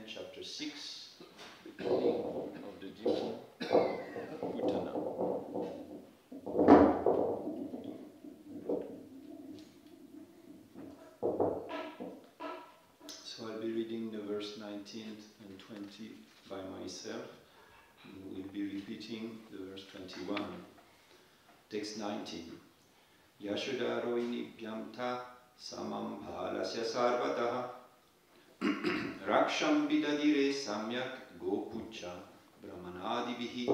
chapter 6, the killing of the demon Putana. So I'll be reading the verse 19 and 20 by myself. We'll be repeating the verse 21. Text 19. Yashoda roini pyamta samam bhalasya sarvataha raksham vidadire samyak gopucha brahmanadibihi.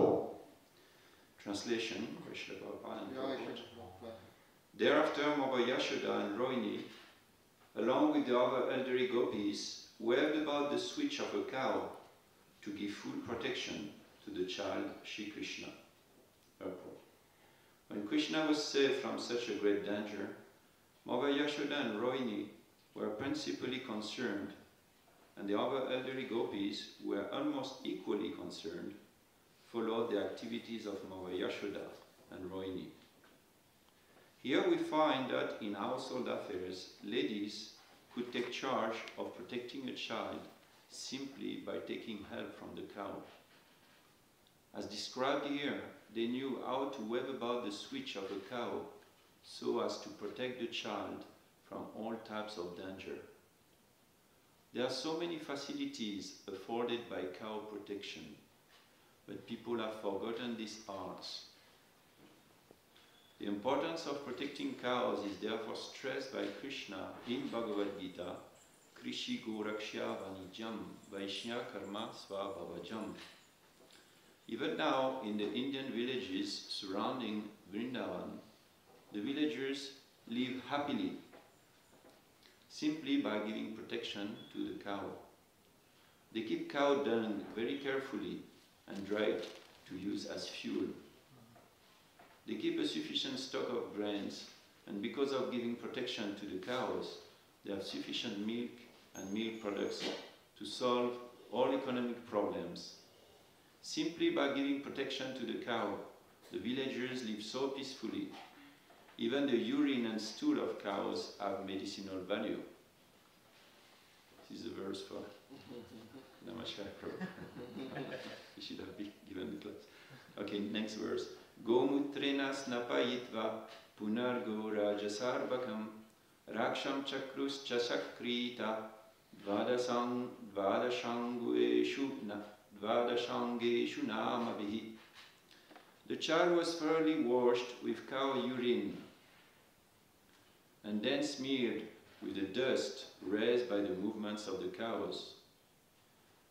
Translation. Thereafter Mother Yashoda and Rohini, along with the other elderly gopis, waved about the switch of a cow to give full protection to the child Shri Krishna. Purport. When Krishna was saved from such a great danger, Mother Yashoda and Rohini were principally concerned, and the other elderly gopis were almost equally concerned, followed the activities of Mother Yashoda and Rohini. Here we find that in household affairs, ladies could take charge of protecting a child simply by taking help from the cow. As described here, they knew how to wave about the switch of a cow so as to protect the child from all types of danger. There are so many facilities afforded by cow protection, but people have forgotten these arts. The importance of protecting cows is therefore stressed by Krishna in Bhagavad Gita, Krishi Gorakshya Vanijam Vaishya Karma Svabhavajam. Even now, in the Indian villages surrounding Vrindavan, the villagers live happily simply by giving protection to the cow. They keep cow dung very carefully and dry it to use as fuel. They keep a sufficient stock of grains, and because of giving protection to the cows, they have sufficient milk and milk products to solve all economic problems. Simply by giving protection to the cow, the villagers live so peacefully. Even the urine and stool of cows have medicinal value. This is a verse for Namaskar Prabhu. You should have been given the class. Okay, next verse. Gomutrena snapayitva punargo rajasarbakam raksham chakrus chasakrita dvadashangeshu namabihi. The child was thoroughly washed with cow urine and then smeared with the dust raised by the movements of the cows.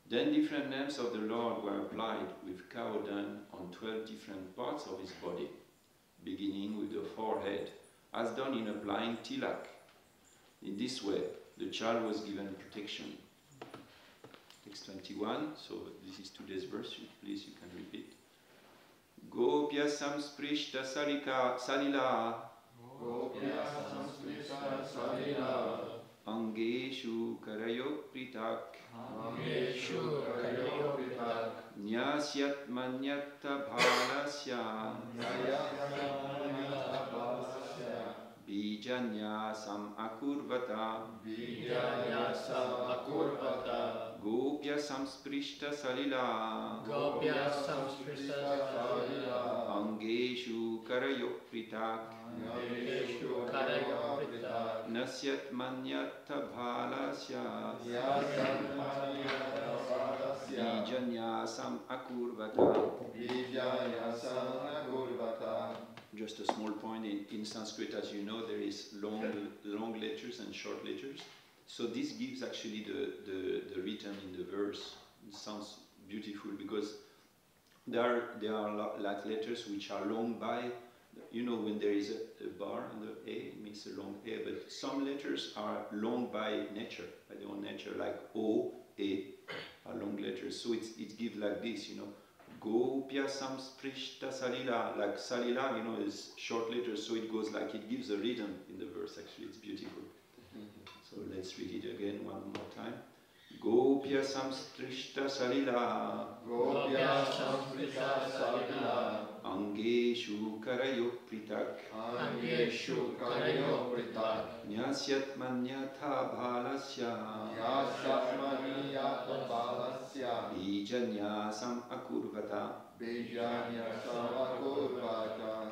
Then different names of the Lord were applied with cow dung on 12 different parts of his body, beginning with the forehead, as done in applying tilak. In this way, the child was given protection. Text 21, so this is today's verse, please you can repeat. Gopya samsprishta salila Angeshu karayo pritak Nyasyat manyatta bhalasya Bijanyasam akurvata Gopya samsprishta salila Angeshu karayo pritak Nasyat manyatta bhalasya Bijanyasam akurvata. Just a small point, in Sanskrit, as you know, there is long letters and short letters. So this gives actually the rhythm in the verse. It sounds beautiful because there are like letters which are long by. You know, when there is a bar in the A, it means a long A, but some letters are long by nature, by their own nature, like O, A, are long letters. So it gives like this, you know, Gopya samsprishta salila, like salila, you know, is short letters, so it goes like, it gives a rhythm in the verse, actually, it's beautiful. So let's read it again one more time. Gopya samsprishta salila, Gopya samsprishta salila, Angeshu karayo pritak, Angeshu karayo pritak, Nyasyat manyatha bhalasya, Nyasyat manyatha bhalasya, Bijanyasam akurvata. Bijanyasam akurvata.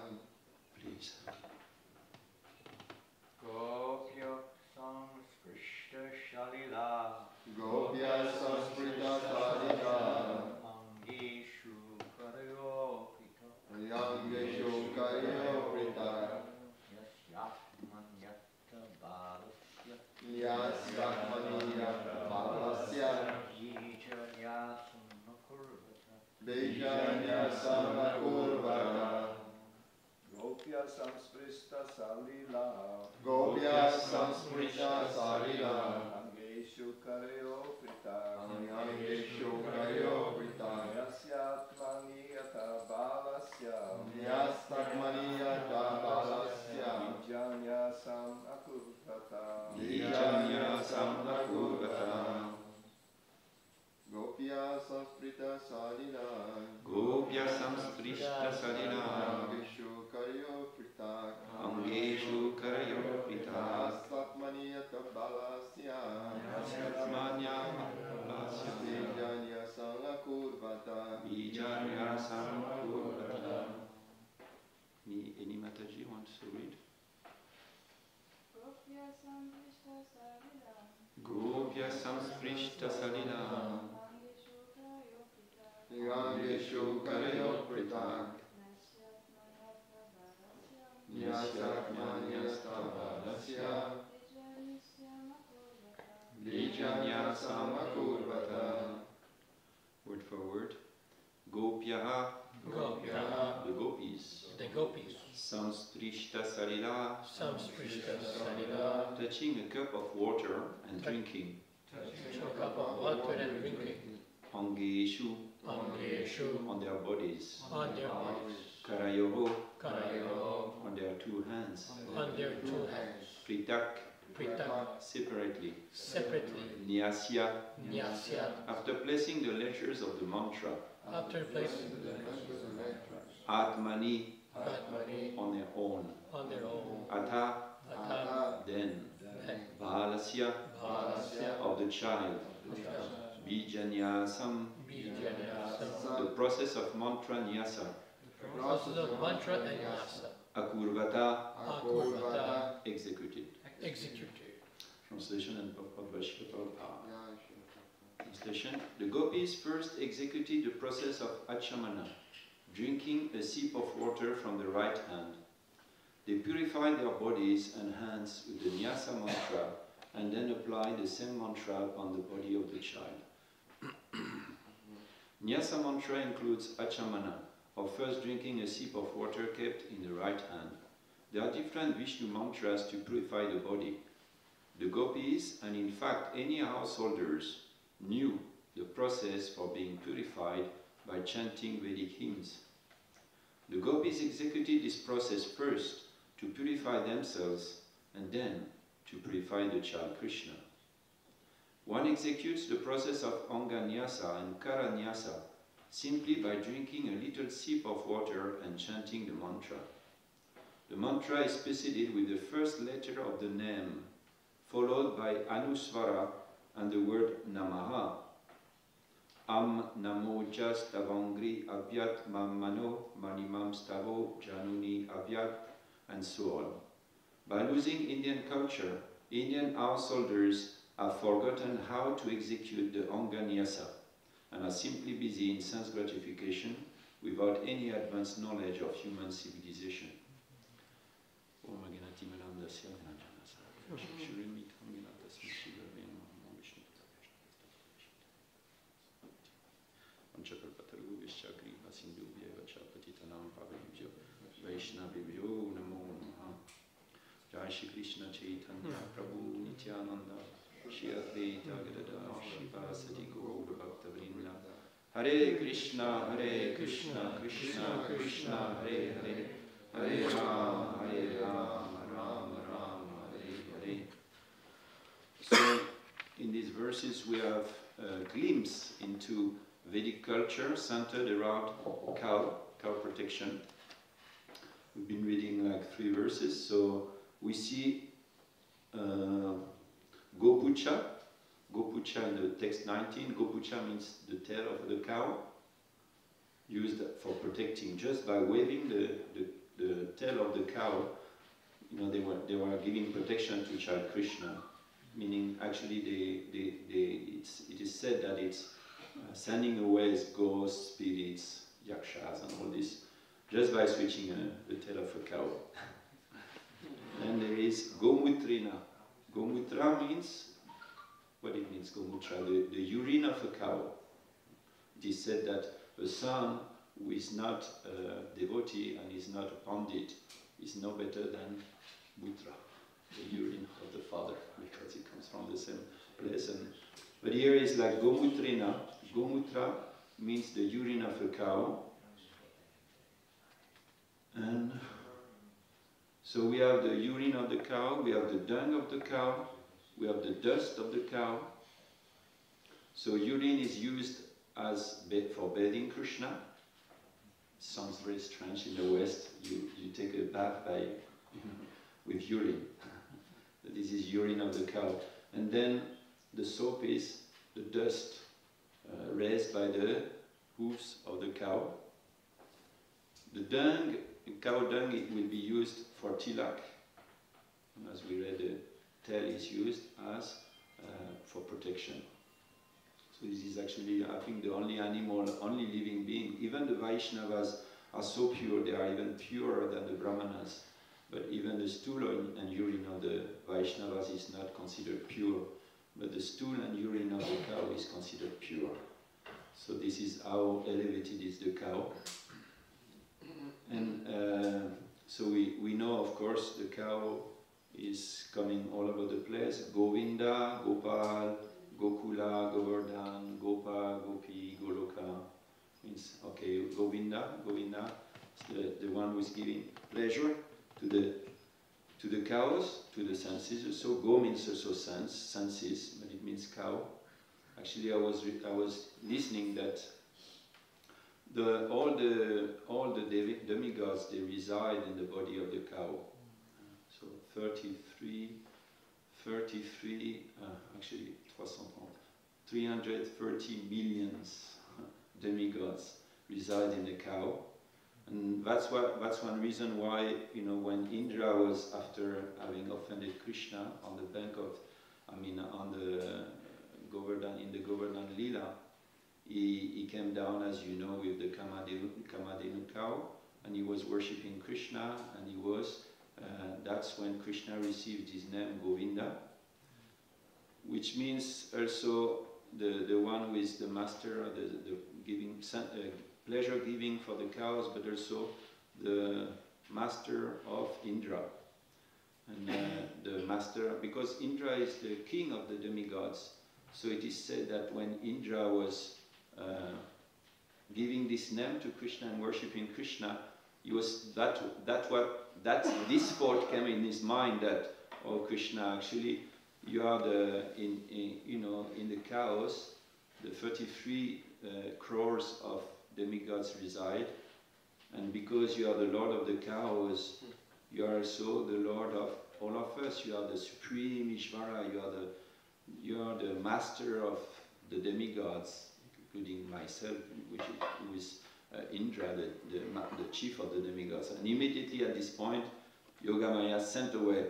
Please. Gopya samsprishta shalila. Gopya samsprita salila. Angeshu karayo pita. Yangeshu karyo prita. Yasyatmanyata balasya. Yasyatmaniyata balasya. Yijanyasam akurvata. Bijanyasam akurvata. Gopya samsprista salila. Gopya samsprita salila. Angeshu karyo prita. Yangeshu karyo prita. Yasyatmaniyata balasya. Yasyatmaniyata balasya. Bijanyasam akurvata. Bijanyasam akurvata. Gopya samsprita salila. Gopya samsprishta salila. Angeshu karyo prita. Angeshu karayo prita. Yasyatmaniyata balasya. Yasyatmanya balasya. Bijanyasam akurvata. Bijanyasam akurvata. Any Mataji wants to read? Gopya samprishta salila. Gopya samsprishta salila. Angeshu karyo pita. Yangeshu karyo prita. Nasyatmanyata balasya. Yasyatmaniyata balasya. Bijanyasam akurvata. Bijanyasam akurvata. Word for word. Gopyaha, Gopya, the gopis. the gopis, Samsprishta salila, samsprishta salila, touching a cup of water and drinking. touching a cup of water and drinking, Angeshu, angeshu, on their bodies. on their bodies, Karayoho, karayo, on their two hands. on their two hands, Pritak, pritak, separately. separately, Nyasya, nyasya, after placing the letters of the mantra. after placing the Atmani, Atmani on their own. on their own, Atha, Atha, then. then, Balasya, Balasya, of the child. Bijanyasam, Bijanyasam, the process of mantra nyasa. the process of mantra and nyasa, Akurvata, akurvata, executed. executed. Translation and Translation. The gopis first executed the process of achamana, drinking a sip of water from the right hand. They purified their bodies and hands with the nyasa mantra and then applied the same mantra on the body of the child. Nyasa mantra includes achamana, or first drinking a sip of water kept in the right hand. There are different Vishnu mantras to purify the body. The gopis, and in fact any householders, knew the process for being purified by chanting Vedic hymns. The gopis executed this process first to purify themselves and then to purify the child Krishna. One executes the process of Anganyasa and Karanyasa simply by drinking a little sip of water and chanting the mantra. The mantra is preceded with the first letter of the name, followed by Anusvara and the word Namaha. Am Namo Jastavangri Abhyat Mammano Manimam Stavo Januni Abhyat, and so on. By losing Indian culture, Indian householders have forgotten how to execute the Anganyasa and are simply busy in sense gratification without any advanced knowledge of human civilization. Jai Shri Krishna Chaitanya Prabhu Nityananda Shri Advaita Gadadhar Shivasati Gaura Bhakta Vrinda Hare Krishna Krishna Krishna Hare Hare Hare Rama Rama Rama Hare Hare. So in these verses we have a glimpse into Vedic culture centered around cow protection. We've been reading like 3 verses, so we see Gopucha, Gopucha in the text 19. Gopucha means the tail of the cow, used for protecting. Just by waving the tail of the cow, you know, they were giving protection to child Krishna. Meaning, actually, it is said that it's sending away ghosts, spirits, yakshas, and all this, just by switching the tail of a cow. And there is Gomutrina. Gomutra means, what it means, Gomutra, the urine of a cow. It is said that a son who is not a devotee and is not a pandit is no better than Mutra, the urine of the father, because it comes from the same place. But here is like Gomutrina. Gomutra means the urine of a cow. And so we have the urine of the cow, we have the dung of the cow, we have the dust of the cow. So urine is used as for bathing Krishna. Sounds very strange in the West. You take a bath by with urine. This is urine of the cow. And then the soap is the dust raised by the hooves of the cow. The dung, cow dung, it will be used for tilak. As we read, the tail is used as for protection. So this is actually, I think, the only animal, only living being. Even the Vaishnavas are so pure, they are even purer than the Brahmanas. But even the stool and urine of the Vaishnavas is not considered pure. But the stool and urine of the cow is considered pure. So this is how elevated is the cow. And so we know, of course, the cow is coming all over the place. Govinda, Gopal, Gokula, Govardhan, Gopa, Gopi, Goloka. Means, okay, Govinda is the one who is giving pleasure to the cows, to the senses. So Go means also senses, but it means cow. Actually, I was listening that all the demigods, they reside in the body of the cow. So 33, actually 330 millions demigods reside in the cow. And that's one reason why, you know, when Indra was, after having offended Krishna on the bank of, on the Govardhan, in the Govardhan Lila, he came down, as you know, with the Kamadhenu cow, and he was worshipping Krishna, and he was, that's when Krishna received his name Govinda, which means also the one who is the master, the giving, pleasure giving for the cows, but also the master of Indra. And the master, because Indra is the king of the demigods, so it is said that when Indra was giving this name to Krishna and worshipping Krishna, he was this thought came in his mind that, oh Krishna, actually you are in the cows, the 33 crores of demigods reside, and because you are the Lord of the cows, you are also the Lord of all of us. You are the supreme Ishvara. You are the master of the demigods, including myself, who is Indra, the chief of the demigods. And immediately at this point, Yogamaya sent away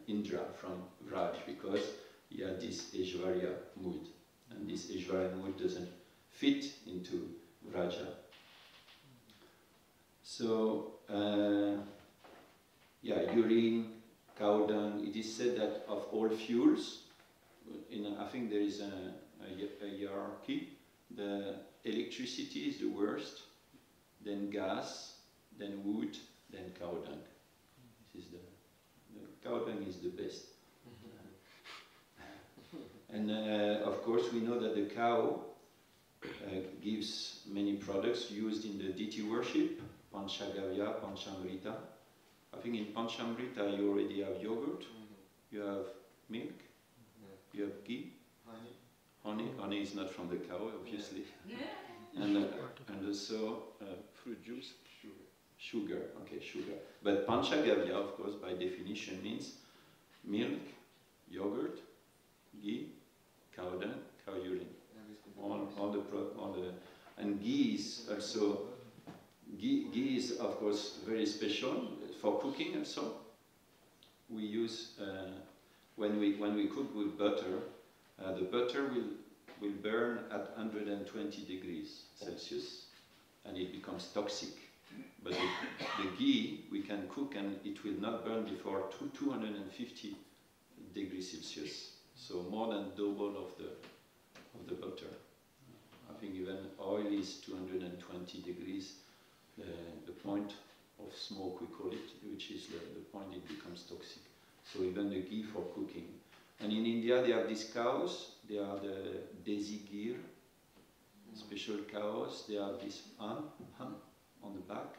Indra from Vraj because he had this Aishvarya mood, and this Aishvarya mood doesn't fit into Vraja. So, urine, cow dung, it is said that of all fuels, I think there is a hierarchy. The electricity is the worst, then gas, then wood, then cow dung. This is the cow dung is the best. And of course we know that the cow gives many products used in the deity worship, Panchagavya, Panchamrita. I think in Panchamrita you already have yogurt, you have milk, you have ghee, honey. Honey is not from the cow, obviously. And also fruit juice, sugar. Okay, sugar. But Panchagavya, of course, by definition means milk, yogurt, ghee, cow dung, cow urine. All the and ghee is also ghee is of course very special for cooking also. We use when we cook with butter, the butter will burn at 120 degrees Celsius, and it becomes toxic. But the ghee we can cook and it will not burn before 250 degrees Celsius. So more than double of the butter. I think even oil is 220 degrees, the point of smoke we call it, which is the point it becomes toxic. So even the ghee for cooking. And in India they have these cows, they are the desi ghee, special cows, they have this hum on the back.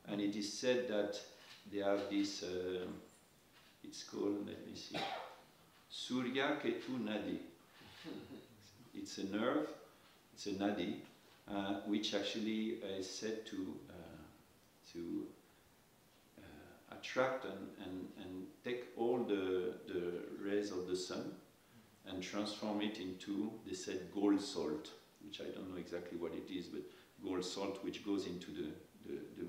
And it is said that they have this, it's called, let me see, Surya Ketu Nadi. It's a nerve, it's a nadi, which actually is said to attract and take all the rays of the sun and transform it into, they said, gold salt, which I don't know exactly what it is, but gold salt which goes into the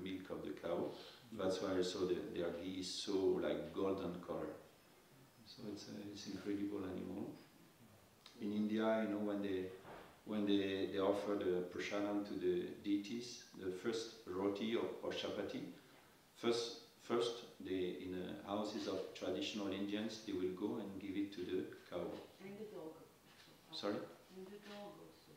milk of the cow. That's why also their ghee is so like golden color. So it's incredible animal. In India, you know, when they offer the prasadam to the deities, the first roti or chapati, first they in the houses of traditional Indians, they will go and give it to the cow. And the dog. Sorry? And the dog also.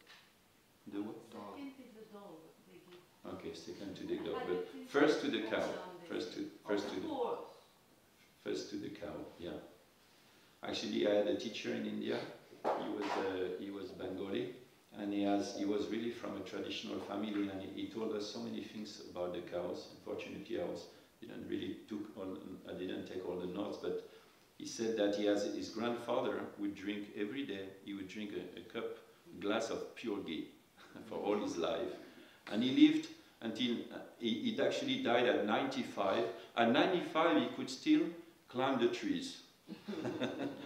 The what? Second is the dog. They give. Okay, second to the dog, but first to the cow. First to the cow. Yeah. Actually, I had a teacher in India. He was Bengali, and he was really from a traditional family, and he told us so many things about the cows. Unfortunately, I didn't take all the notes, but he said that his grandfather would drink every day. He would drink a glass of pure ghee for all his life, and he lived until he actually died at 95. At 95, he could still climb the trees.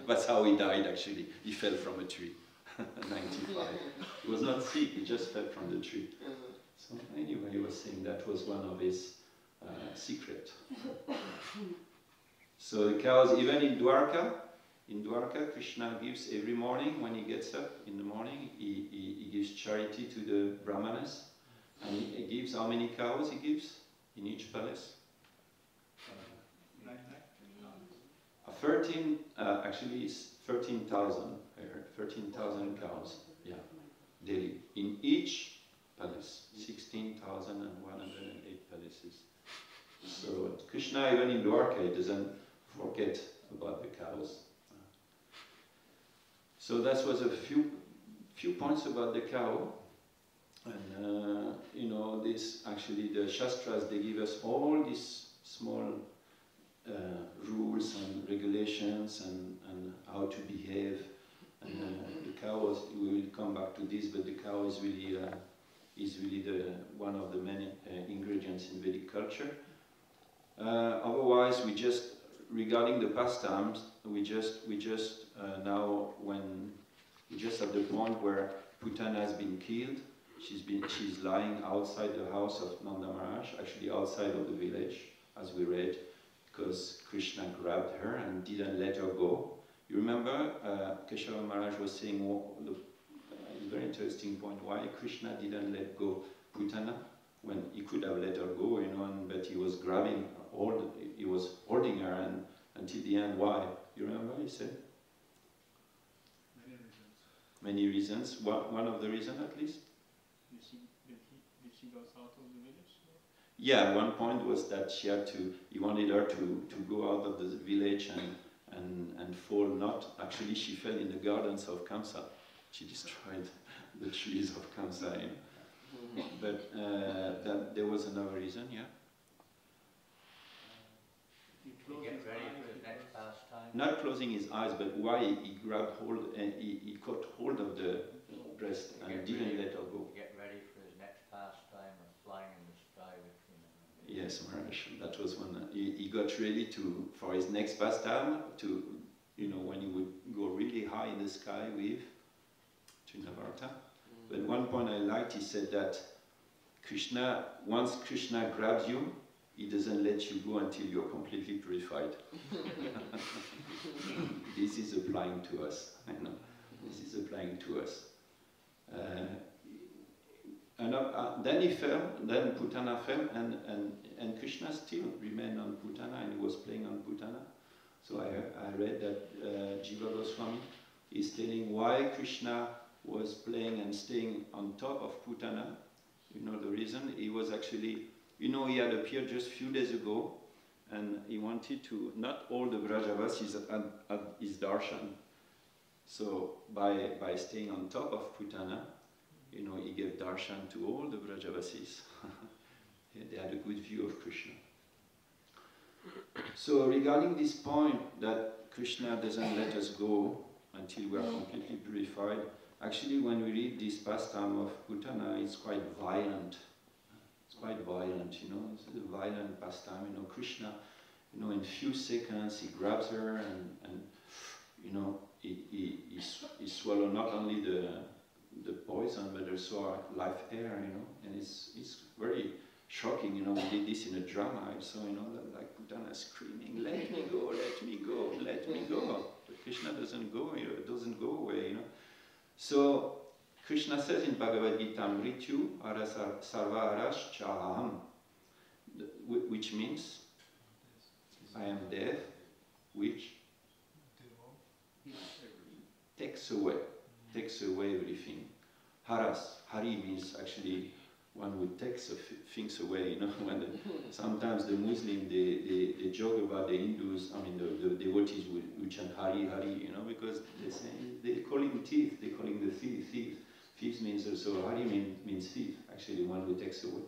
That's how he died, actually. He fell from a tree at 95. He was not sick, he just fell from the tree. So anyway, he was saying that was one of his secrets. So the cows, even in Dwarka, Krishna gives every morning, when he gets up in the morning, he gives charity to the brahmanas. And he gives, how many cows he gives in each palace? 13,000. 13,000 cows, yeah, daily in each palace. 16,108 palaces. So Krishna, even in Dwarka, doesn't forget about the cows. So that was a few points about the cow. And you know, this actually the Shastras, they give us all these small rules and regulations and how to behave. And the cow, we will come back to this, but the cow is really one of the many ingredients in Vedic culture. Otherwise, regarding the pastimes, we just now when we just at the point where Putana has been killed. She's lying outside the house of Nanda Maharaj, actually outside of the village, as we read, because Krishna grabbed her and didn't let her go. You remember Keshava Maharaj was saying a very interesting point, why Krishna didn't let go Putana when he could have let her go, you know, but he was grabbing he was holding her and until the end. Why? You remember he said? Many reasons. One of the reasons at least? Did she go out of the village? Yeah, one point was that he wanted her to go out of the village and fall not, actually she fell in the gardens of Kamsa. She destroyed the trees of Kamsa. You know? But there was another reason, yeah? To get ready for the next pastime. Not closing his eyes, but why he grabbed hold and he caught hold of the breast and didn't let her go. Get ready for his next pastime of flying in the sky between them. Yes, Maharaj, that was one. He got ready for his next pastime. when he would go really high in the sky with Trinavarta. But one point I liked, he said that once Krishna grabs you, he doesn't let you go until you're completely purified. This is applying to us, This is applying to us. Then he fell, then Putana fell, and Krishna still remained on Putana, and he was playing on Putana. So I read that Jiva Goswami is telling why Krishna was playing and staying on top of Putana. The reason? He was actually, he had appeared just a few days ago, and he wanted to, not all the Vrajavasis at his darshan. So by staying on top of Putana, he gave darshan to all the Vrajavasis. They had a good view of Krishna. So regarding this point that Krishna doesn't let us go until we are completely purified, actually when we read this pastime of Putana, it's quite violent. It's quite violent, It's a violent pastime. Krishna, in few seconds he grabs her and he swallows not only the poison, but also our life air, and it's very shocking, we did this in a drama, so, like Putana screaming, let me go, let me go, let me go. But Krishna doesn't go, it doesn't go away, So, Krishna says in Bhagavad Gita, Mrityu sarva arash chaham, which means, I am death, which takes away everything. Hari means actually one who takes things away, when sometimes the Muslims, they joke about the Hindus, the devotees who chant Hari, Hari, because they call him thief, they call him the thief. Thief means also, Hari means thief, actually one who takes away.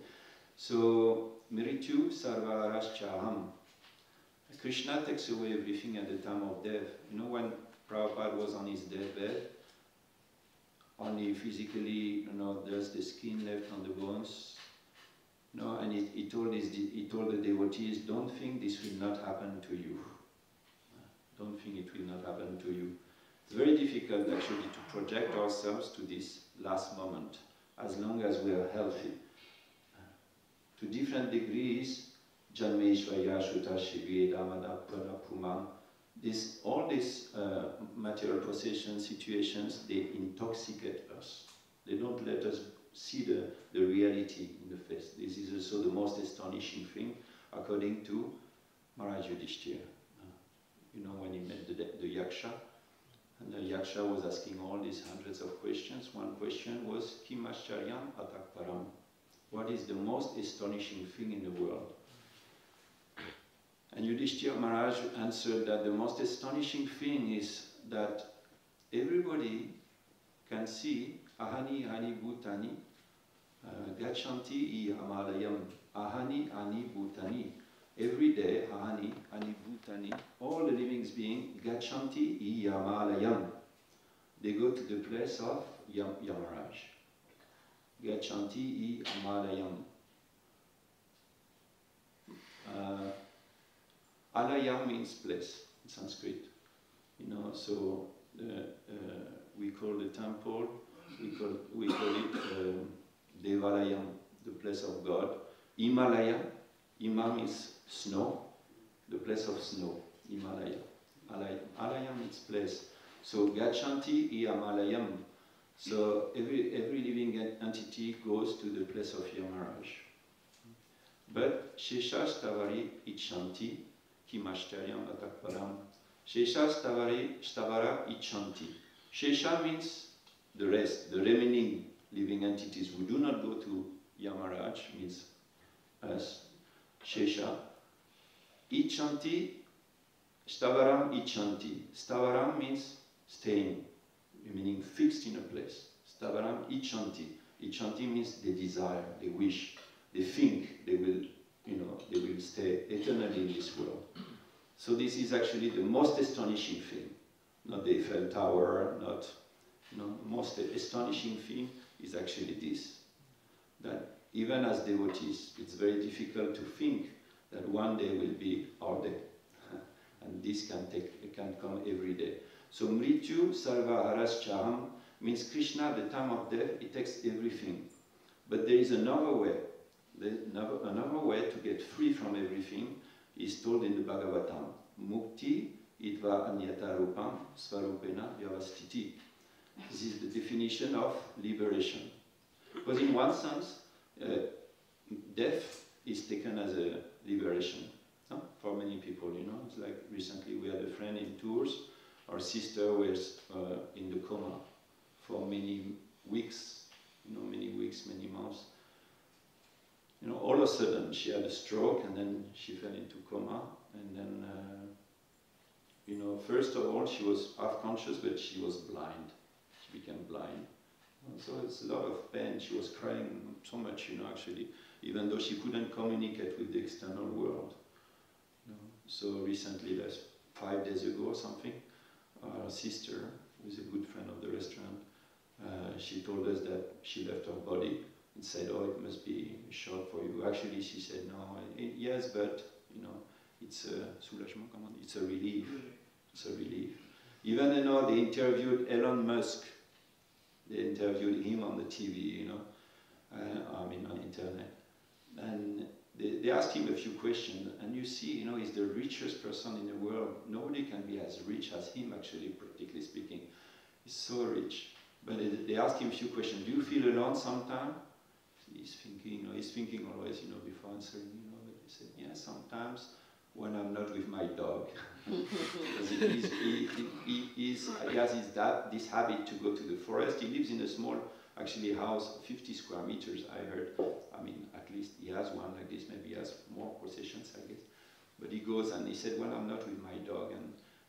So, Mrityu sarva araschaham. Krishna takes away everything at the time of death. When Prabhupada was on his deathbed, only physically, there's the skin left on the bones. And he told the devotees, don't think this will not happen to you. Don't think it will not happen to you. It's very difficult actually to project ourselves to this last moment, as long as we are healthy. To different degrees, Janmeshvaya, Shuta, Shivi, Damada, Pura, Pumam, all these material possession situations, they intoxicate us. They don't let us see the reality in the face. This is also the most astonishing thing, according to Maharaj Yudhishthira. When he met the Yaksha, and the Yaksha was asking all these hundreds of questions. One question was, Kim Ascharyam Atak Param? What is the most astonishing thing in the world? And Yudhishthira Maharaj answered that the most astonishing thing is that everybody can see Ahani Hani Bhutani Gachanti I Amalayam. Ahani Hani Bhutani. Every day, Ahani Hani Bhutani, all the living beings, Gachanti I Amalayam. They go to the place of Yamaraj. Gachanti I Amalayam. Alaya means place in Sanskrit, so we call the temple, we call it Devalayam, the place of God. Himalaya, Ima means snow, the place of snow, Himalaya. Alayam means place. So Gachanti Himalayam. So every living entity goes to the place of Yamaraj. But Shesha Stavari Ichanti Kimashtaryam Atakparam. Shesha Stavara Ichanti. Shesha means the rest, the remaining living entities who do not go to Yamaraj, means us. Shesha. Ichanti, Stavaram Ichanti. Stavaram means staying, meaning fixed in a place. Stavaram Ichanti. Ichanti means they desire, they wish, they think they will, they will stay eternally in this world. So this is actually the most astonishing thing. Not the Eiffel Tower, not, most astonishing thing is actually this. That even as devotees, it's very difficult to think that one day will be our day. and this can come every day. So Mrityu Sarva Harascharam means Krishna at the time of death, he takes everything. But there is another way. Another way to get free from everything is told in the Bhagavatam. Mukti idva anyata rupam svarupena vyavastiti. This is the definition of liberation. Because in one sense, death is taken as a liberation for many people, you know. It's like recently we had a friend in Tours. Our sister was in the coma for many weeks, you know, many months. You know, all of a sudden she had a stroke and then she fell into coma, and then, you know, first of all she was half conscious, but she was blind. She became blind. And so it's a lot of pain. She was crying so much, you know, actually, even though she couldn't communicate with the external world. You know? So recently, like 5 days ago or something, our sister, who is a good friend of the restaurant, she told us that she left her body and said, oh, it must be a shock for you. Actually, she said, no, yes, but, you know, it's a soulagement, it's a relief. It's a relief. Even, you know, they interviewed Elon Musk. They interviewed him on the TV, you know, I mean on internet. And they asked him a few questions, and you see, you know, he's the richest person in the world. Nobody can be as rich as him, actually, practically speaking. He's so rich. But they asked him a few questions. Do you feel alone sometimes? He's thinking, you know, he's thinking always, you know, before answering, you know. But he said, yeah, sometimes when I'm not with my dog. Because he has this habit to go to the forest. He lives in a small, actually, house, 50 square meters, I heard. I mean, at least he has one like this. Maybe he has more possessions, I guess. But he goes and he said, well, I'm not with my dog.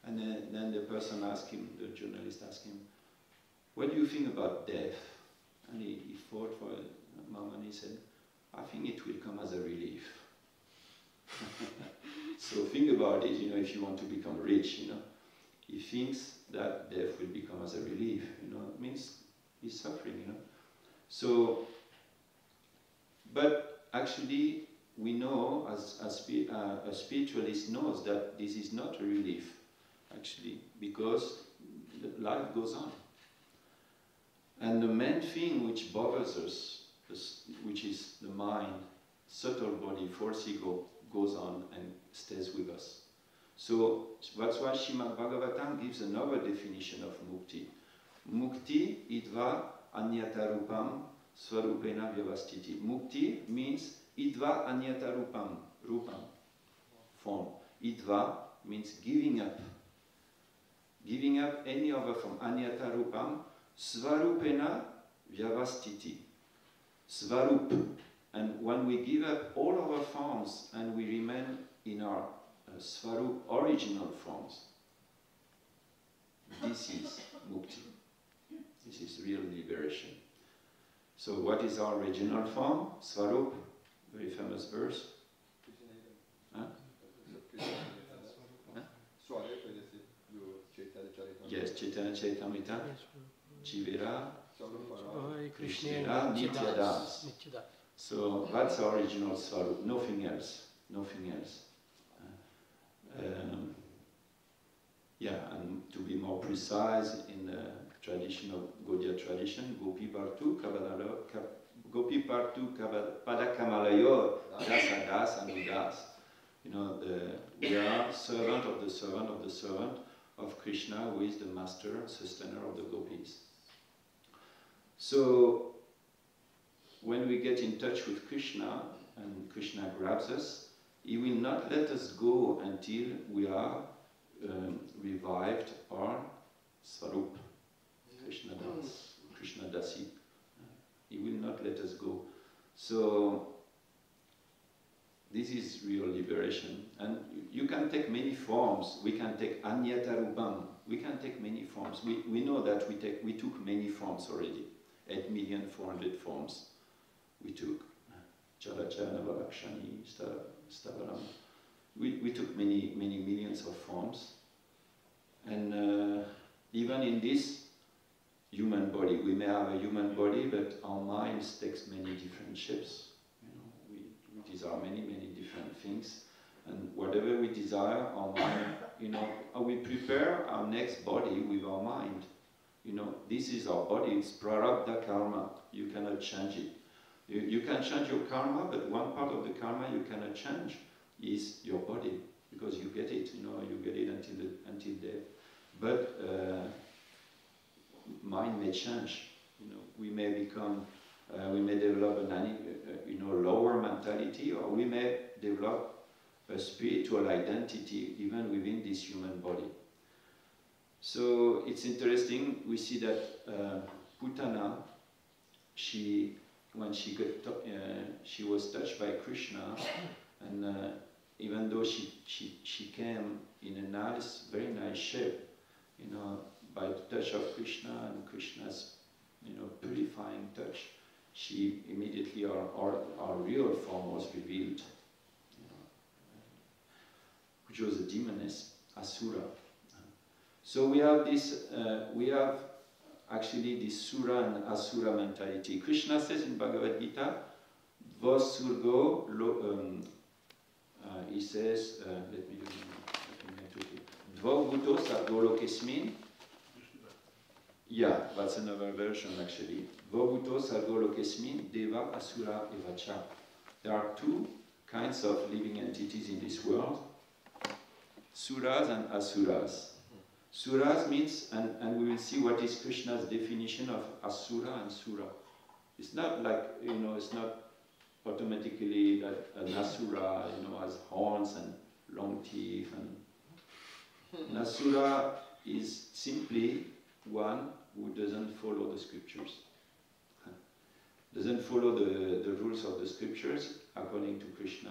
And then the person asked him, the journalist asked him, what do you think about death? And he thought for a moment. He said, I think it will come as a relief. So think about it, you know, if you want to become rich, you know. He thinks that death will become as a relief, you know. It means he's suffering, you know. So, but actually, we know, a spiritualist knows that this is not a relief, actually, because life goes on. And the main thing which bothers us, which is the mind, subtle body, false ego, goes on and stays with us. So that's why Srimad Bhagavatam gives another definition of mukti. Mukti idva anyata rupam swarupena vyavastiti. Mukti means idva anyata rupam, form. Idva means giving up. Giving up any other form. Anyata rupam svarupena vyavastiti. Svarup. And when we give up all our forms and we remain in our Svarup original forms, this is mukti. This is real liberation. So what is our original form? Svarup, very famous verse. Huh? Yes, Chaitanya Chaitamrita, Jivira, Krishnera, Nityadas. So that's our original Svarup, nothing else, nothing else. Yeah, and to be more precise, in the tradition of Gaudiya tradition, Gopi Partu Padakamalayo Dasa Das and Udas. You know, we are servant of the servant of the servant of Krishna, who is the master, sustainer of the gopis. So, when we get in touch with Krishna, and Krishna grabs us, he will not let us go until we are revived our Svarup, Krishna Dasi. He will not let us go. So, this is real liberation. And you can take many forms. We can take Anyata Rupam. We can take many forms. We know that we took many forms already. 8,400,000 forms we took. Charachana, Varakshani, Stavaram. We took many millions of forms. And even in this human body, we may have a human body, but our minds takes many different shapes. You know, we desire many different things. And whatever we desire, our mind we prepare our next body with our mind. This is our body, it's prarabdha karma. You cannot change it. You can change your karma, but one part of the karma you cannot change is your body, because you get it, you get it until death. But mind may change. We may become, we may develop a lower mentality, or we may develop a spiritual identity even within this human body. So it's interesting. We see that Putana, when she was touched by Krishna, and even though she came in a very nice shape, by the touch of Krishna and Krishna's, purifying touch, she immediately our real form was revealed, which was a demoness, Asura. So we have this, actually this Sura and Asura mentality. Krishna says in Bhagavad Gita, Vasurgo, he says, let me Dvobhuto Sargo Lokesmin. Yeah, that's another version actually. Dvobhuto Sargo Lokesmin, Deva Asura Evacha. There are two kinds of living entities in this world, Suras and Asuras. Suras means, and we will see what is Krishna's definition of Asura and Sura. It's not like, it's not automatically that an Asura, has horns and long teeth. An Asura is simply one who doesn't follow the scriptures. Doesn't follow the rules of the scriptures according to Krishna.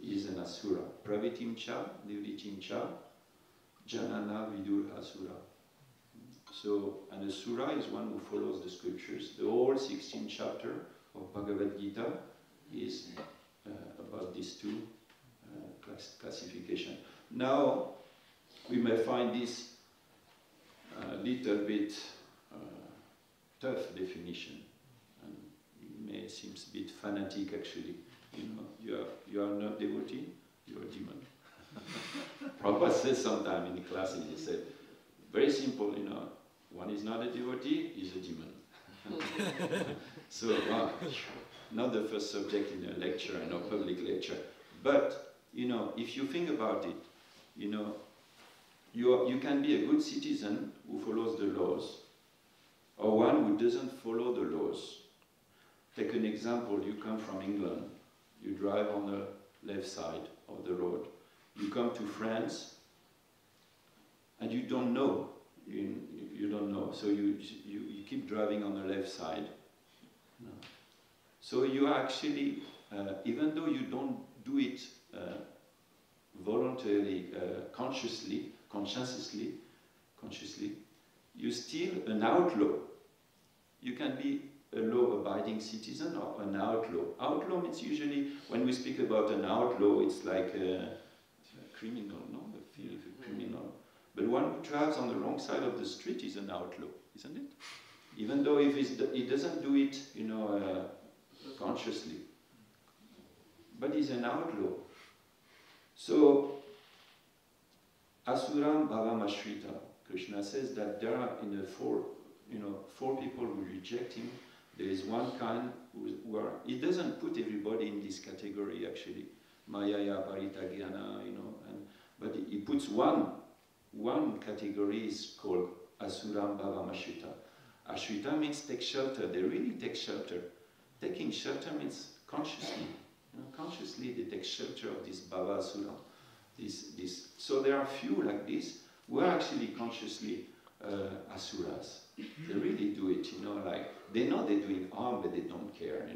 He is an Asura. Pravitim cha, Nivritim cha, Janana Vidur Asura. So, an Asura is one who follows the scriptures. The whole 16th chapter of Bhagavad Gita is about these two classification. Now, we may find this a little bit tough definition, and it may seem a bit fanatic actually. You are not devotee, you are demon. Prabhupada says sometime in the classes, he said, very simple, one is not a devotee, he's a demon. So, not the first subject in a lecture, in a public lecture. But, if you think about it, you can be a good citizen who follows the laws, or one who doesn't follow the laws. Take an example, you come from England, you drive on the left side of the road. You come to France, and you don't know. You don't know, so you keep driving on the left side. So you actually, even though you don't do it voluntarily, consciously, you're still an outlaw. You can be a law-abiding citizen or an outlaw. Outlaw means usually, when we speak about an outlaw, it's like a criminal, no? The feel of a criminal. But one who drives on the wrong side of the street is an outlaw, isn't it? Even though if he doesn't do it, consciously. But he's an outlaw. So, Asuram Bhavam Ashrita. Krishna says that there are in the four people who reject him. There is one kind who are. He doesn't put everybody in this category actually. Mayaya Paritagyana, but he puts one category is called Asuram Bhavam Ashrita. Ashrita means take shelter. They really take shelter. Taking shelter means consciously. Consciously they take shelter of this Bhava Asura. So there are few like this who are actually consciously Asuras. They really do it, like they know they're doing harm, but they don't care,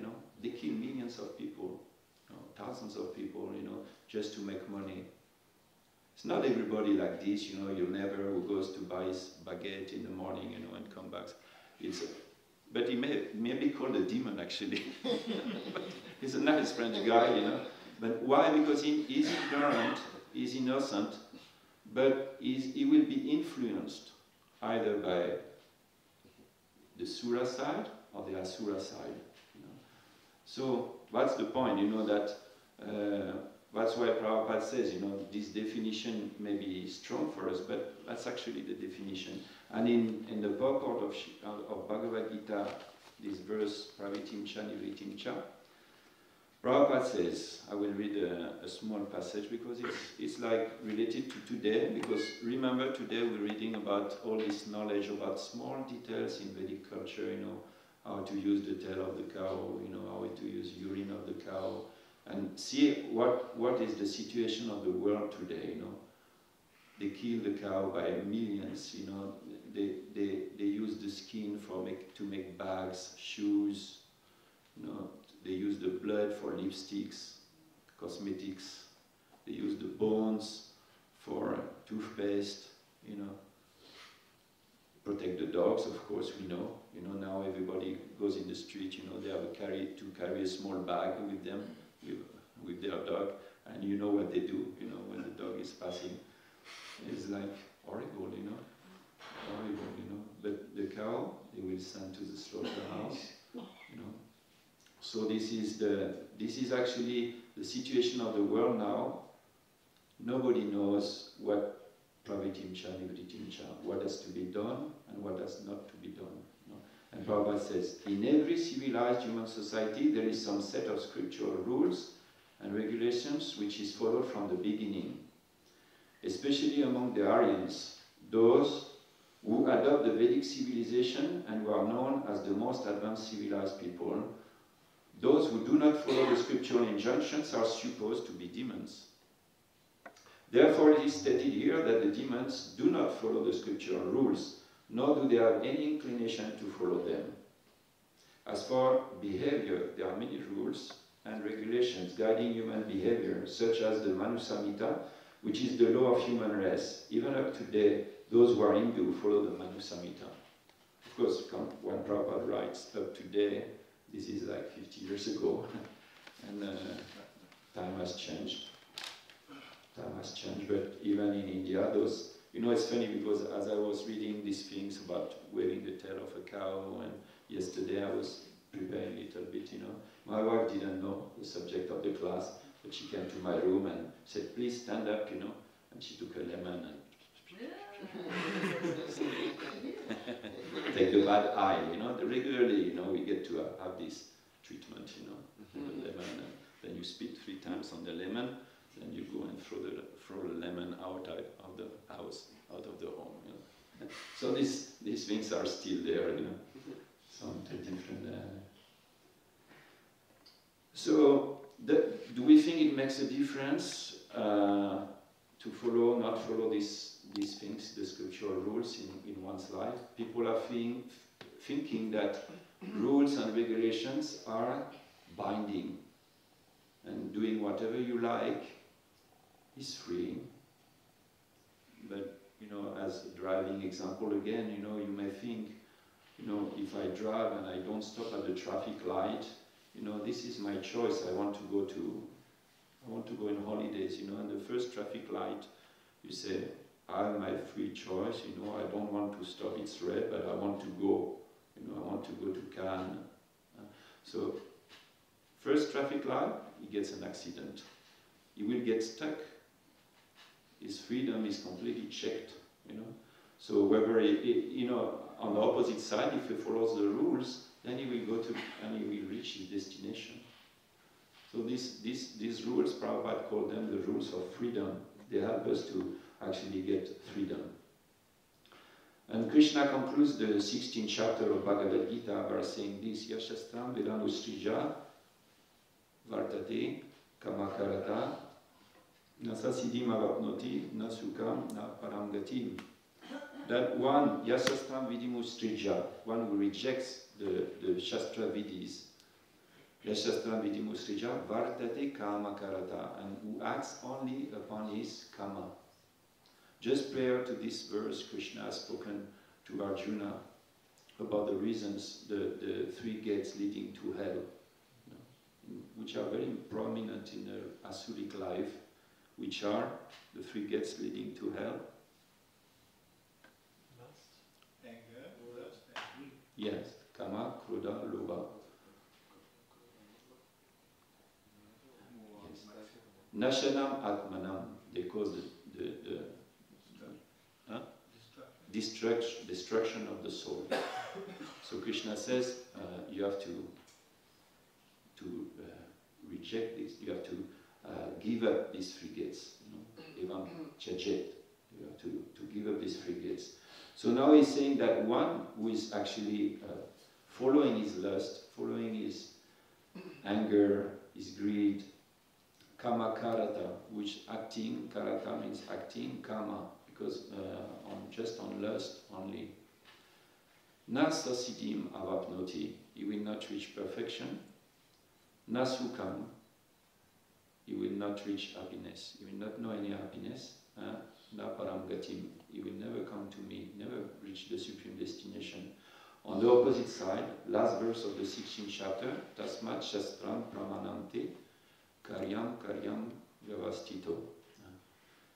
They kill millions of people, thousands of people, just to make money. It's not everybody like this, your neighbor who goes to buy his baguette in the morning, and come back. But he may be called a demon actually. He's a nice French guy, But why? Because he's ignorant, he's innocent, but he will be influenced either by the Sura side or the Asura side. So that's the point, that that's why Prabhupada says, this definition may be strong for us, but that's actually the definition. And in the purport of Bhagavad Gita, this verse, Pravitim Cha Nivritim Cha, Prabhupada says, I will read a small passage because it's like related to today, because remember today we're reading about all this knowledge about small details in Vedic culture, how to use the tail of the cow, how to use urine of the cow, and see what is the situation of the world today, They kill the cow by millions, they use the skin to make bags, shoes, they use the blood for lipsticks, cosmetics. They use the bones for toothpaste, Protect the dogs, of course, we know. Now everybody goes in the street, they have to carry a small bag with them, with their dog, and you know what they do, when the dog is passing. It's like horrible, horrible, But the cow, they will send to the slaughterhouse, So this is actually the situation of the world now. Nobody knows what Pravitim Cha Nivritim Cha, what has to be done and what has not to be done. And Prabhupada says, in every civilized human society there is some set of scriptural rules and regulations which is followed from the beginning. Especially among the Aryans, those who adopt the Vedic civilization and who are known as the most advanced civilized people. Those who do not follow the scriptural injunctions are supposed to be demons. Therefore, it is stated here that the demons do not follow the scriptural rules, nor do they have any inclination to follow them. As for behavior, there are many rules and regulations guiding human behavior, such as the Manu Samhita, which is the law of human race. Even up to today, those who are Hindu follow the Manu Samhita. Of course, when Prabhupada writes up to today, this is like 50 years ago, and time has changed. Time has changed, but even in India, those, it's funny because as I was reading these things about waving the tail of a cow, and yesterday I was preparing a little bit, my wife didn't know the subject of the class, but she came to my room and said, please stand up, and she took a lemon and take the bad eye, regularly, we get to have this treatment, the lemon, and then you spit 3 times on the lemon, then you go and throw the lemon out of the house, out of the home, So these things are still there, Some different. So, do we think it makes a difference to follow, not follow these things, the scriptural rules in one's life? People are thinking that rules and regulations are binding, and doing whatever you like is free. But, as a driving example again, you may think, if I drive and I don't stop at the traffic light, this is my choice. I want to go in holidays, and the first traffic light, you say, I have my free choice, I don't want to stop, it's red, but I want to go, I want to go to Cannes. So, first traffic light, he gets an accident. He will get stuck. His freedom is completely checked, So whether on the opposite side, if he follows the rules, then he will go to, and he will reach his destination. So these rules, Prabhupada called them the rules of freedom. They help us to actually get freedom. And Krishna concludes the 16th chapter of Bhagavad Gita by saying this, Yashastram Vedanustrija Vartate Kamakarata Nasasiddhim Avapnoti Nasukam Na Paramgatim. That one, Yasastram Vidimustrija, one who rejects the Shastra Vidis, Yashastram Vidimustrija Vartate Kamakarata, and who acts only upon his Kama. Just prior to this verse, Krishna has spoken to Arjuna about the reasons, the 3 gates leading to hell, which are very prominent in the Asuric life, which are the 3 gates leading to hell. Lust, anger, lust, and greed. Yes, Kama, Krodha, Lobha. Yes. Nashanam Atmanam, they call the huh? destruction of the soul. So Krishna says you have to reject this, you have to give up these free gates, evam tyajet, you have to give up these free gates. So now he's saying that one who is actually following his lust, following his anger, his greed, kama karata, which acting, karata means acting, kama, because just on lust only. Nasa siddhim avapnoti, he will not reach perfection. Nasukam, he will not reach happiness, he will not know any happiness. Na param gatim, he will never come to me, never reach the supreme destination. On the opposite side, last verse of the 16th chapter, Tasmat Shastram Pramanante Karyam Vyavastito.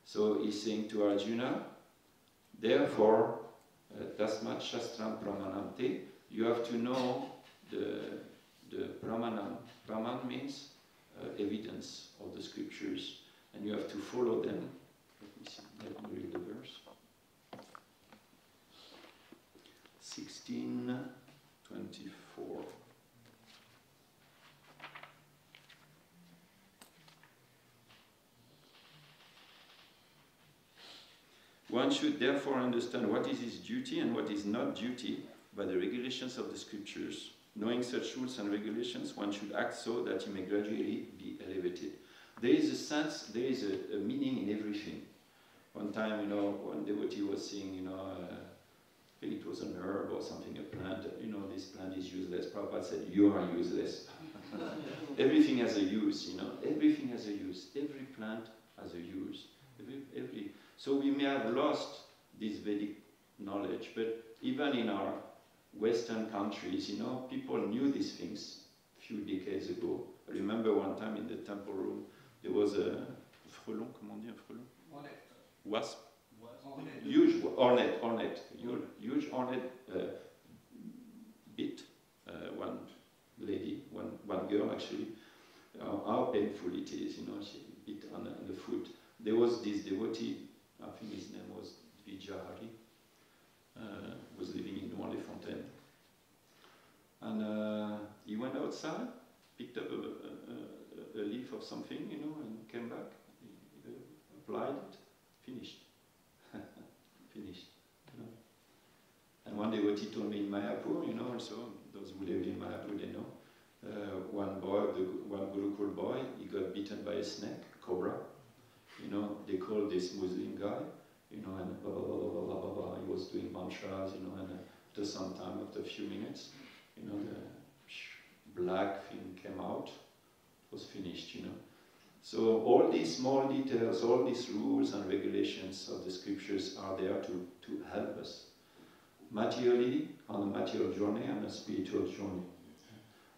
So he's saying to Arjuna, therefore, Tasmat Shastram Pramanante, you have to know the Pramanam. Praman means evidence of the scriptures, and you have to follow them. Let me read the verse. 16:24. One should therefore understand what is his duty and what is not duty by the regulations of the scriptures. Knowing such rules and regulations, one should act so that he may gradually be elevated. There is a sense, there is a meaning in everything. One time, one devotee was saying, I think it was an herb or something, a plant, this plant is useless. Prabhupada said, you are useless. Everything has a use, everything has a use. Every plant has a use. So we may have lost this Vedic knowledge, but even in our Western countries, people knew these things a few decades ago. I remember one time in the temple room, there was a frelon, comment on dit un frelon? Wasp? Huge hornet, huge hornet bit one lady, one girl actually. How painful it is, she bit on the foot. There was this devotee, I think his name was Vijahari, was living in Noirles-les-Fontaines. And he went outside, picked up a leaf of something, and came back, he applied it, finished. Finished. And one devotee told me in Mayapur, also, those who lived in Mayapur, they know, one Gurukul boy, he got bitten by a snake, cobra. They called this Muslim guy, and blah, blah, blah, blah, blah, blah, blah. He was doing mantras, and after some time, after a few minutes, the black thing came out, it was finished, So all these small details, all these rules and regulations of the scriptures are there to help us. Materially, on a material journey and a spiritual journey.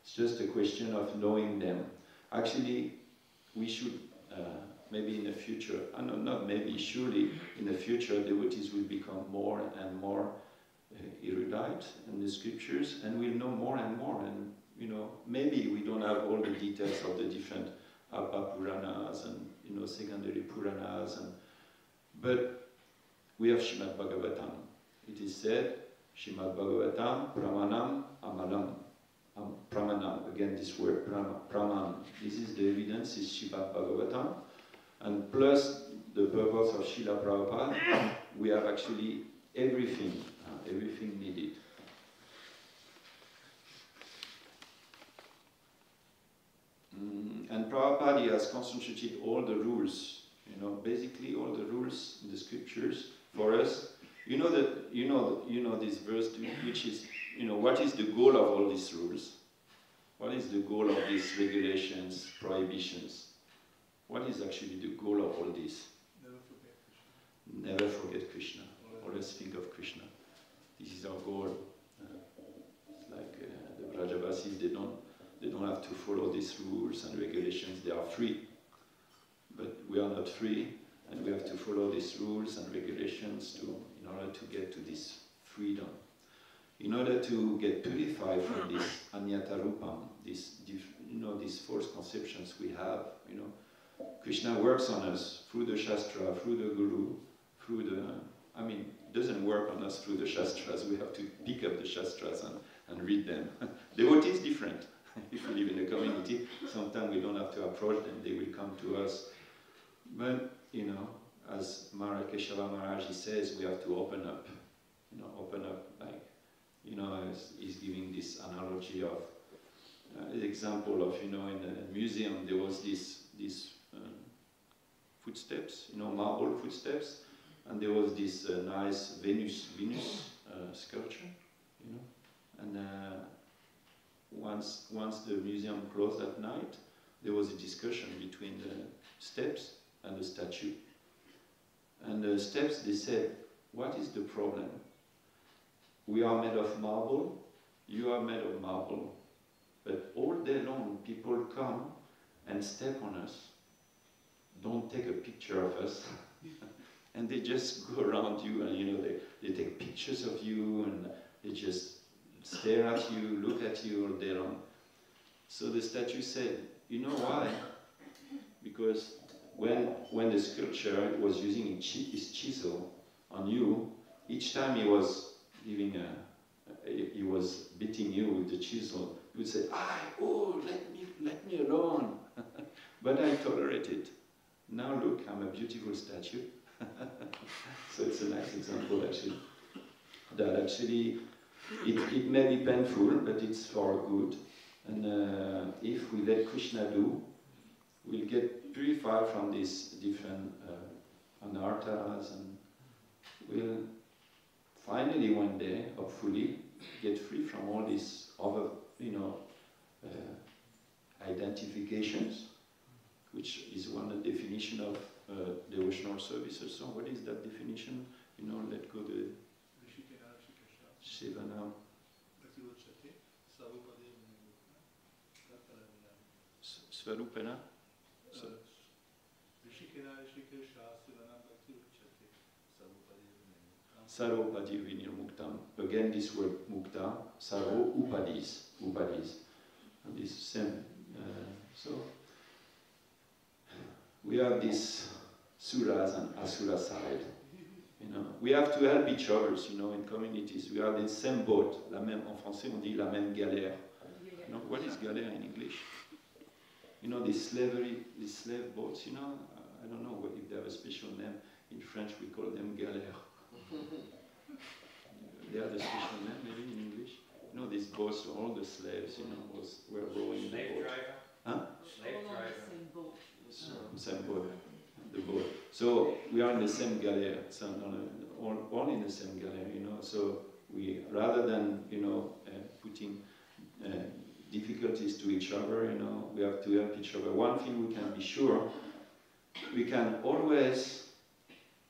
It's just a question of knowing them. Actually, we should, maybe in the future, not maybe, surely, in the future, devotees will become more and more erudite in the scriptures, and we'll know more and more. And, maybe we don't have all the details of the different Alpa Puranas and, secondary Puranas, but we have Srimad Bhagavatam. It is said, Srimad Bhagavatam, Pramanam, Amalam. Pramanam, again this word, Praman. This is the evidence, is Srimad Bhagavatam. And plus the purpose of Srila Prabhupada, we have actually everything needed. And Prabhupada, he has concentrated all the rules, basically all the rules in the scriptures for us. This verse, which is, what is the goal of all these rules? What is the goal of these regulations, prohibitions? What is actually the goal of all this? Never forget Krishna. Always think of Krishna. This is our goal. Like the Brajavasis, they don't have to follow these rules and regulations. They are free. But we are not free, and we have to follow these rules and regulations in order to get to this freedom. In order to get purified from this anyata rupam, these false conceptions we have, Krishna works on us through the Shastra, through the Guru, through the... I mean, doesn't work on us through the Shastras. We have to pick up the Shastras and read them. Devotee is different. If we live in a community, sometimes we don't have to approach them, they will come to us. But, you know, as Keshava Maharaj says, we have to open up. You know, open up, like, you know, he's giving this analogy of, example of, you know, in the museum there was these footsteps, you know, marble footsteps, and there was this nice Venus sculpture, you know, and once the museum closed at night, there was a discussion between the steps and the statue. And the steps, they said, what is the problem? We are made of marble, you are made of marble, but all day long people come and step on us, don't take a picture of us, and they just go around you and, you know, they take pictures of you and they just stare at you, look at you all day long. So the statue said, you know why? Because when the sculptor was using his chisel on you, each time he was giving he was beating you with the chisel, he would say, let me alone. But I tolerate it. Now look, I'm a beautiful statue. So it's a nice example actually. That actually, it may be painful, but it's for good. And if we let Krishna do, we'll get purified from these different anarthas, and we'll finally one day, hopefully, get free from all these other, you know, identifications, which is one definition of devotional services. So what is that definition? You know, let go the Shivana. Swarupana? Sarvopadi vinir muktam. Again, this word mukta, sarvo upadis. And this same. So we have this suras and asura side. You know, we have to help each other. You know, in communities, we are in the same boat. La même, en français, on dit la même galère. You know, what is galère in English? You know, these slave boats. You know, I don't know if they have a special name. In French, we call them galères. They have a special name, maybe in English. You know, these boats, all the slaves, you know, were rowing the boat. Huh? Slave driver. Same boat. The boat. So we are in the same galère, so all in the same galère, you know. So we, rather than, you know, putting difficulties to each other, you know, we have to help each other. One thing we can be sure, we can always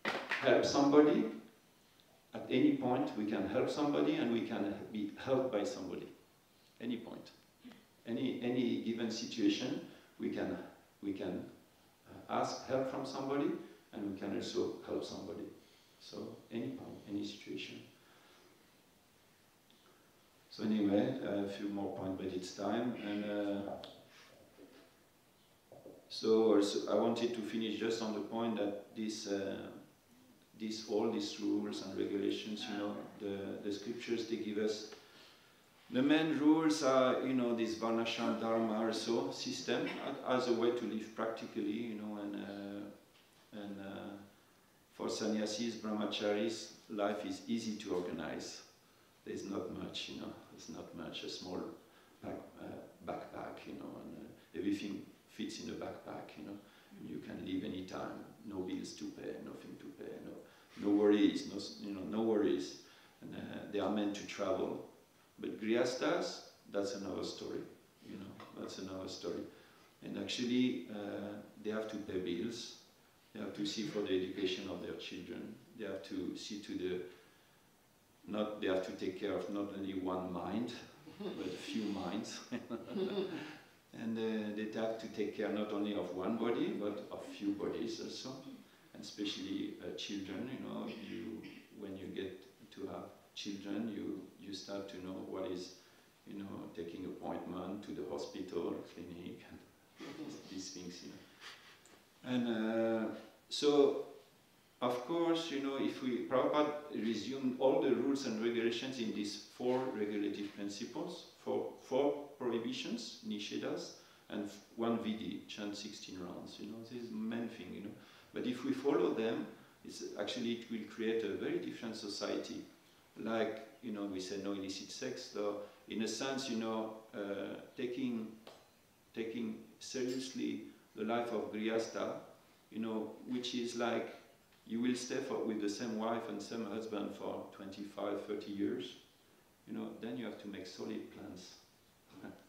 help somebody. At any point, we can help somebody, and we can be helped by somebody. Any point, any given situation, we can ask help from somebody, and we can also help somebody. So any point, any situation. So anyway, a few more points, but it's time. And so also I wanted to finish just on the point that all these rules and regulations, you know, the scriptures, they give us. The main rules are, you know, this Varnashram Dharma also system as a way to live practically, you know, and for sannyasis, brahmacharis, life is easy to organize. There's not much, you know, there's not much, a small backpack, you know, and everything fits in a backpack, you know. You can leave any time, no bills to pay, nothing to pay, no worries, no worries. And they are meant to travel. But grihasthas, that's another story, you know, that's another story. And actually, they have to pay bills, they have to see for the education of their children, they have to see to they have to take care of not only one mind, but a few minds. And they have to take care not only of one body, but of few bodies also. And especially children, you know, when you get to have children, you start to know what is, you know, taking appointment to the hospital, clinic, and these things, you know. And so, of course, you know, if we Prabhupada resumed all the rules and regulations in these 4 regulative principles, four prohibitions, nishedas, and 1 vidi, chant 16 rounds, you know, this is the main thing, you know. But if we follow them, it will create a very different society. Like, you know, we say no illicit sex, though, in a sense, you know, taking seriously the life of Grihastha, you know, which is like, you will stay with the same wife and same husband for 25, 30 years, you know, then you have to make solid plans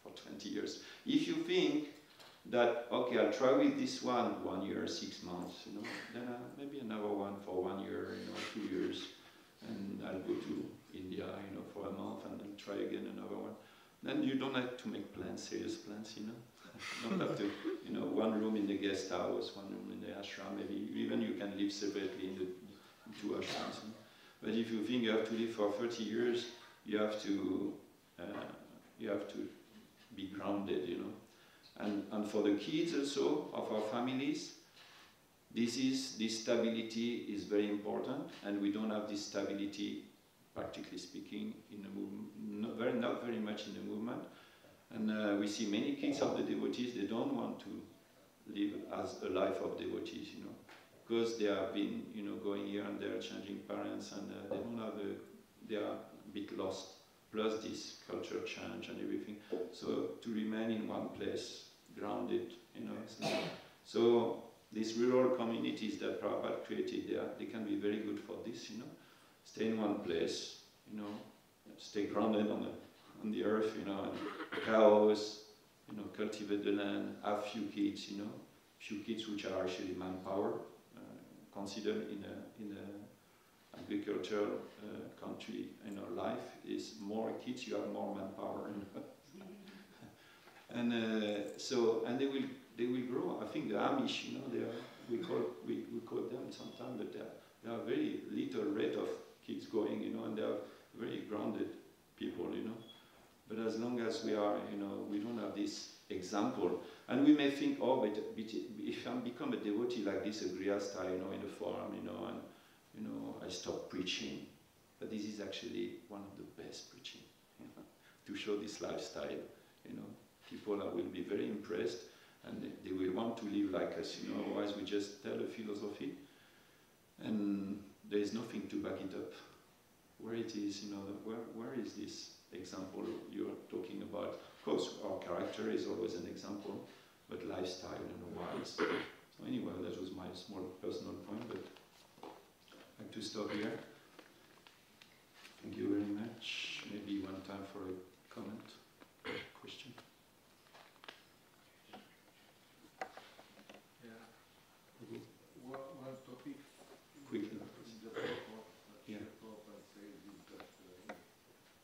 for 20 years. If you think that, okay, I'll try with this 1 year, 6 months, you know, then maybe another one for 1 year, you know, 2 years, and I'll go to India, you know, for a month, and then try again another one. Then you don't have to make plans, serious plans, you know. You don't have to, you know, 1 room in the guest house, 1 room in the ashram, maybe even you can live separately in the 2 ashrams. You know? But if you think you have to live for 30 years, you have to be grounded, you know. And for the kids also of our families, this stability is very important, and we don't have this stability, practically speaking, in the movement, not very much in the movement. And we see many kids of the devotees, they don't want to live as a life of devotees, you know, because they have been, you know, going here and there, changing parents, and they don't have they are a bit lost. Plus this culture change and everything. So to remain in one place, grounded, you know. So these rural communities that Prabhupada created there, they can be very good for this, you know. Stay in one place, you know, stay grounded on the earth, you know, and cows, you know, cultivate the land, have few kids, you know, few kids which are actually manpower, considered in a agricultural country, you know, life is more kids, you have more manpower, you know. And they will grow. I think the Amish, you know, we call them sometimes, but they are very little rate of kids going, you know, and they are very grounded people, you know. But as long as we are, you know, we don't have this example, and we may think, oh, but if I become a devotee like this, a grihastha, you know, in the forum, you know, and you know, I stop preaching. But this is actually one of the best preaching, you know, to show this lifestyle, you know. People will be very impressed, and they will want to live like us, you know, otherwise we just tell a philosophy, and there is nothing to back it up. Where it is, you know, where is this example you're talking about? Of course, our character is always an example, but lifestyle and wise. So anyway, that was my small personal point, but I'd like to stop here. Thank you very much. Maybe one time for a comment, question. Yeah. One topic Quickly. in the purport that Yeah. Prabhupada says is that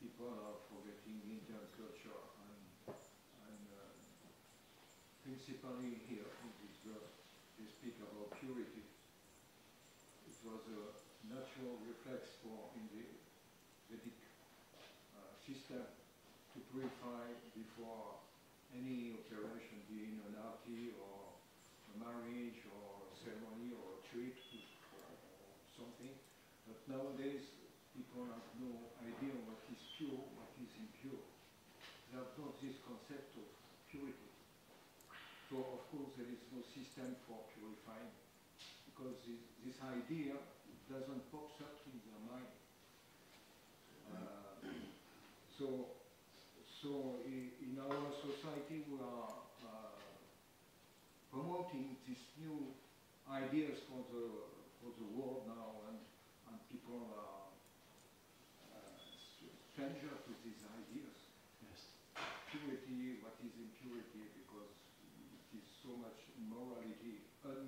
people are forgetting Indian culture and principally here in this verse they speak about purity. It was a natural reflex in the Vedic system to purify before any operation, being an arti or a marriage or a ceremony or a trip or something. But nowadays people have no idea what is pure, what is impure. They have not this concept of purity. So of course there is no system for purifying, because this idea doesn't pop up in their mind. So in our society we are promoting these new ideas for the world now, and people are stranger to these ideas. Yes. Purity, what is impurity, because it is so much unmorality in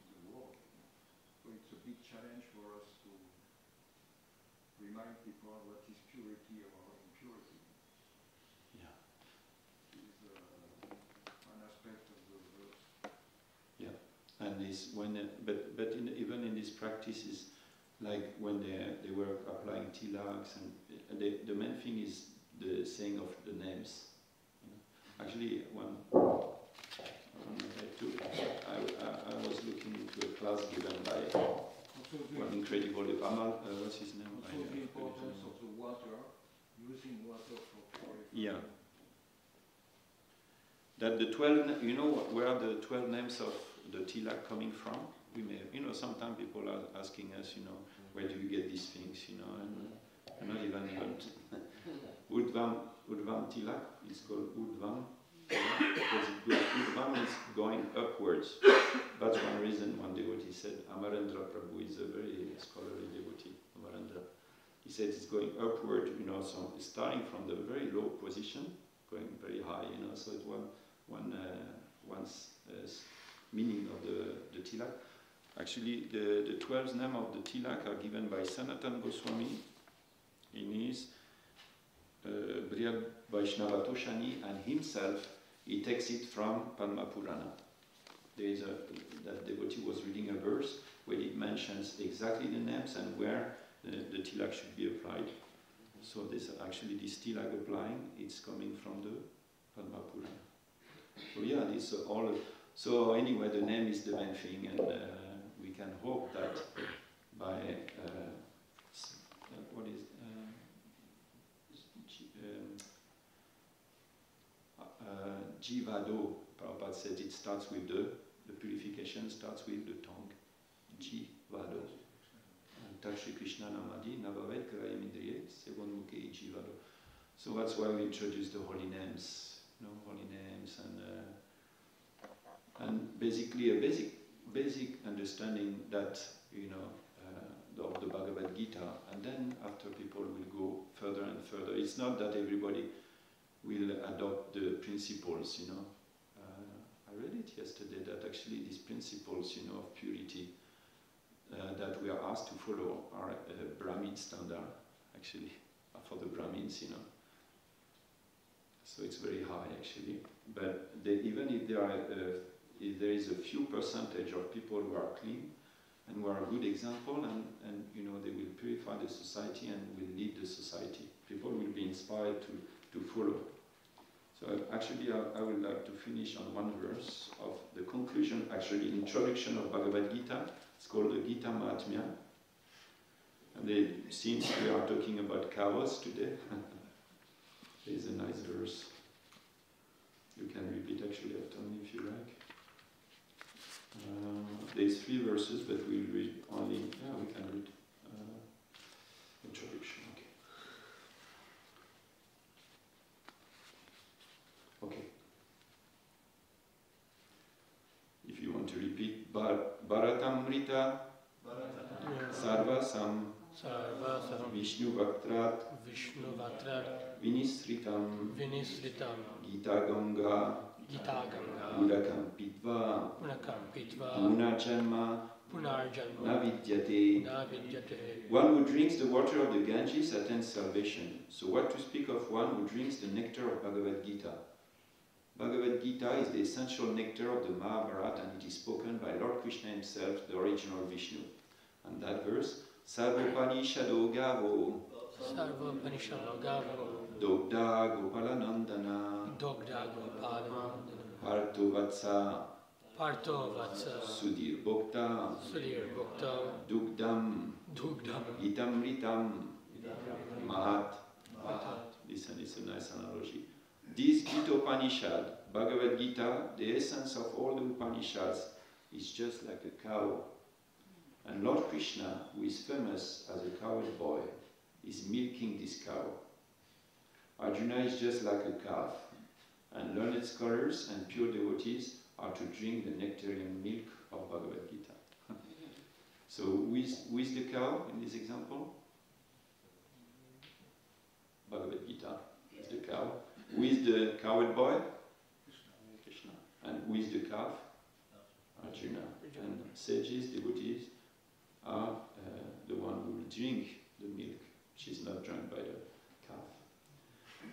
the world. So it's a big challenge for us to remind people what is purity or impurity. Yeah. Is one aspect of the verse. Yeah. And this even in these practices, like when they were applying tilaks, and the main thing is the saying of the names. You know? Actually, I took given by Also one the, incredible Amal, what's his name? also the importance of the water, using water for purifying. Yeah. That the 12, you know where are the 12 names of the tilak coming from? We may, sometimes people are asking us, where do you get these things, and not even Udvam tilak is called Udvam, because Udvam is going upwards. That's one reason one devotee said, Amarendra Prabhu is a very scholarly devotee, Amarendra. He said it's going upward, so it's starting from the very low position, going very high, so it's one meaning of the tilak. Actually, the 12 names of the tilak are given by Sanatana Goswami in his Brihad Vaishnava Toshani, and himself, he takes it from Padma Purana. That devotee was reading a verse where it mentions exactly the names and where the tilak should be applied. So this tilak applying, it's coming from the Padma Purana. So yeah, this all. So anyway, the name is the main thing, and we can hope that by Jivado, Prabhupada said it starts with the purification starts with the tongue. Jivado. Tak Shri Krishna Namadi, Navavet Karayam Indriye, Sevon Mukhe Jivado. So that's why we introduce the holy names, holy names, and basically a basic understanding that of the Bhagavad Gita, and then after people will go further and further. It's not that everybody will adopt the principles, I read it yesterday that actually these principles, of purity that we are asked to follow are Brahmin standard, actually, for the Brahmins, So it's very high, actually. But even if there is a few percentage of people who are clean and who are a good example, and they will purify the society and will lead the society. People will be inspired to follow. So actually, I would like to finish on one verse of the conclusion, actually introduction of Bhagavad Gita. It's called the Gita Mahatmya. And since we are talking about cows today, there is a nice verse. You can repeat actually after me if you like. There's 3 verses, but we'll read only, we can read introduction, okay. If you want to repeat, Bharatamrita, Sarvasam, Vishnu Vaktrat, Vinisritam, Gita Ganga, Udakam Pitva, Punarjanma, Navidyate. One who drinks the water of the Ganges attains salvation. So what to speak of one who drinks the nectar of Bhagavad Gita? Bhagavad Gita is the essential nectar of the Mahabharata, and it is spoken by Lord Krishna himself, the original Vishnu. And that verse, Sarvopanishado Gavo, Dogda Gopalanandana, Partho Vatsa, Sudhir Bhokta, Dugdam, Itamritam, Mahat. Listen, it's a nice analogy. This Gita-Upanishad, Bhagavad Gita, the essence of all the Upanishads, is just like a cow. And Lord Krishna, who is famous as a cowherd boy, is milking this cow. Arjuna is just like a calf, and learned scholars and pure devotees are to drink the nectarian milk of Bhagavad Gita. So who is the cow in this example? Bhagavad Gita is the cow. Who is the cowherd boy? Krishna. And who is the calf? Arjuna. And sages, devotees, are the one who will drink the milk, which is not drunk by the calf.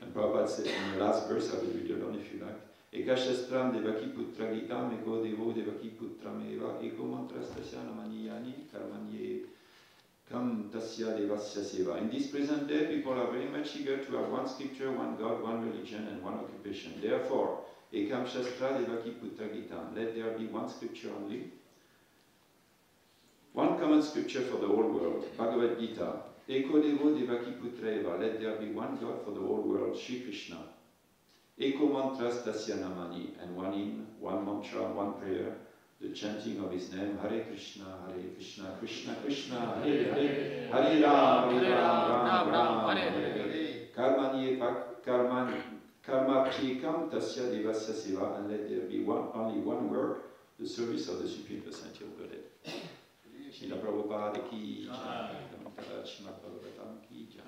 And Prabhupada said in the last verse, I will read it alone if you like, Ekashastram devaki putra gitam eko devo devaki putram eva eko mantrastasya namaniyani karmanye kam tasya devasya seva. In this present day, people are very much eager to have one scripture, one God, one religion, and one occupation. Therefore, Ekam Shastra Devaki Putra Gitam, let there be one scripture only, One common scripture for the whole world, Bhagavad Gita. Eko devo devaki putreva, let there be one God for the whole world, Shri Krishna. Eko mantras tasya namani, and one hymn, one mantra, one prayer, the chanting of his name, Hare Krishna, Krishna Krishna, Hare Hare, Hare Ram, Ram Ram, Hare Hare. Karma priyekam tasya devasya seva, and let there be only one work, the service of the Supreme Personality of Godhead. Srila Prabhupada ki jai, Srimad Bhagavatam ki jai.